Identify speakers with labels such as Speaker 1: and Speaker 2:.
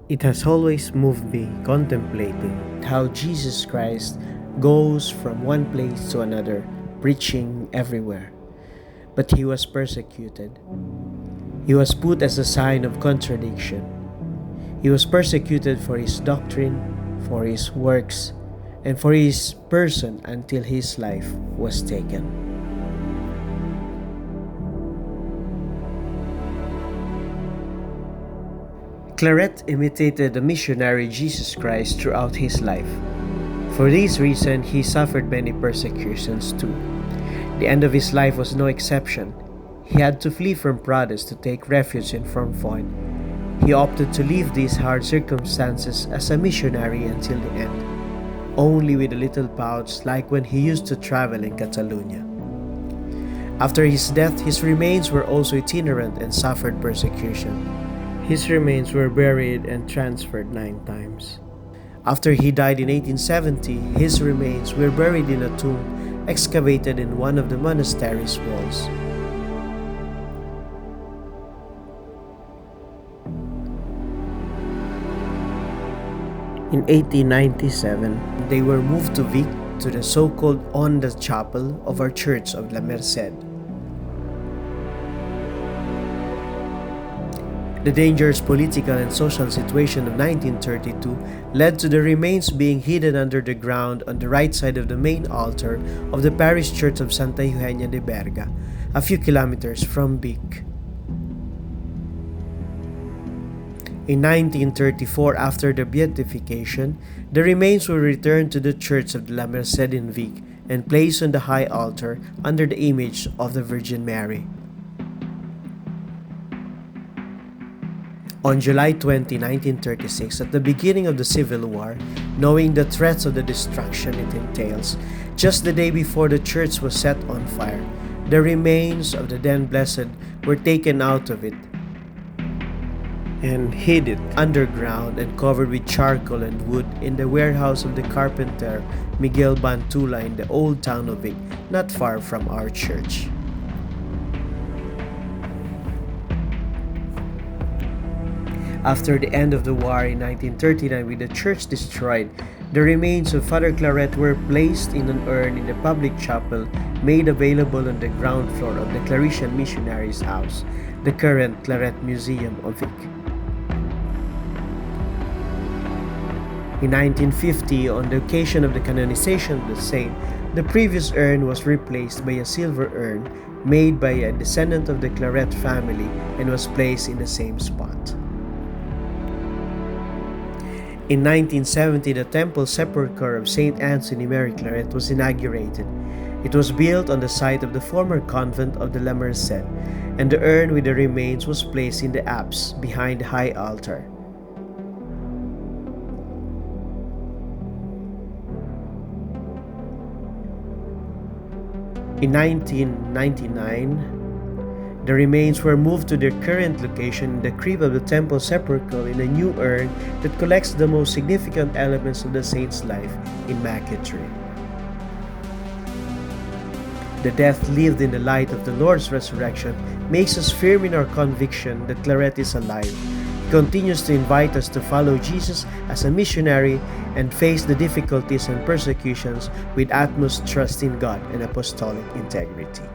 Speaker 1: It has always moved me contemplating how Jesus Christ goes from one place to another, preaching everywhere. But he was persecuted. He was put as a sign of contradiction. He was persecuted for his doctrine, for his works, and for his person until his life was taken. Claret imitated the missionary Jesus Christ throughout his life. For this reason, he suffered many persecutions too. The end of his life was no exception. He had to flee from Prades to take refuge in Fontfroid. He opted to leave these hard circumstances as a missionary until the end, only with a little pouch like when he used to travel in Catalonia. After his death, his remains were also itinerant and suffered persecution. His remains were buried and transferred 9 times. After he died in 1870, his remains were buried in a tomb excavated in one of the monastery's walls. In 1897, they were moved to Vic to the so-called Onda Chapel of our Church of La Merced. The dangerous political and social situation of 1932 led to the remains being hidden under the ground on the right side of the main altar of the parish church of Santa Eugenia de Berga, a few kilometers from Vic. In 1934, after the beatification, the remains were returned to the Church of La Merced in Vic and placed on the high altar under the image of the Virgin Mary. On July 20, 1936, at the beginning of the Civil War, knowing the threats of the destruction it entails, just the day before the church was set on fire, the remains of the then blessed were taken out of it and hid it underground and covered with charcoal and wood in the warehouse of the carpenter Miguel Bantula in the old town of Vic, not far from our church. After the end of the war in 1939, with the church destroyed, the remains of Father Claret were placed in an urn in the public chapel made available on the ground floor of the Claretian Missionaries' House, the current Claret Museum of Vic. In 1950, on the occasion of the canonization of the saint, the previous urn was replaced by a silver urn made by a descendant of the Claret family and was placed in the same spot. In 1970, the temple sepulchre of St. Anthony Mary Claret was inaugurated. It was built on the site of the former convent of the La Merced, and the urn with the remains was placed in the apse behind the high altar. In 1999, the remains were moved to their current location in the crypt of the temple sepulchre in a new urn that collects the most significant elements of the saint's life in marquetry. The death lived in the light of the Lord's resurrection makes us firm in our conviction that Claret is alive. He continues to invite us to follow Jesus as a missionary and face the difficulties and persecutions with utmost trust in God and apostolic integrity.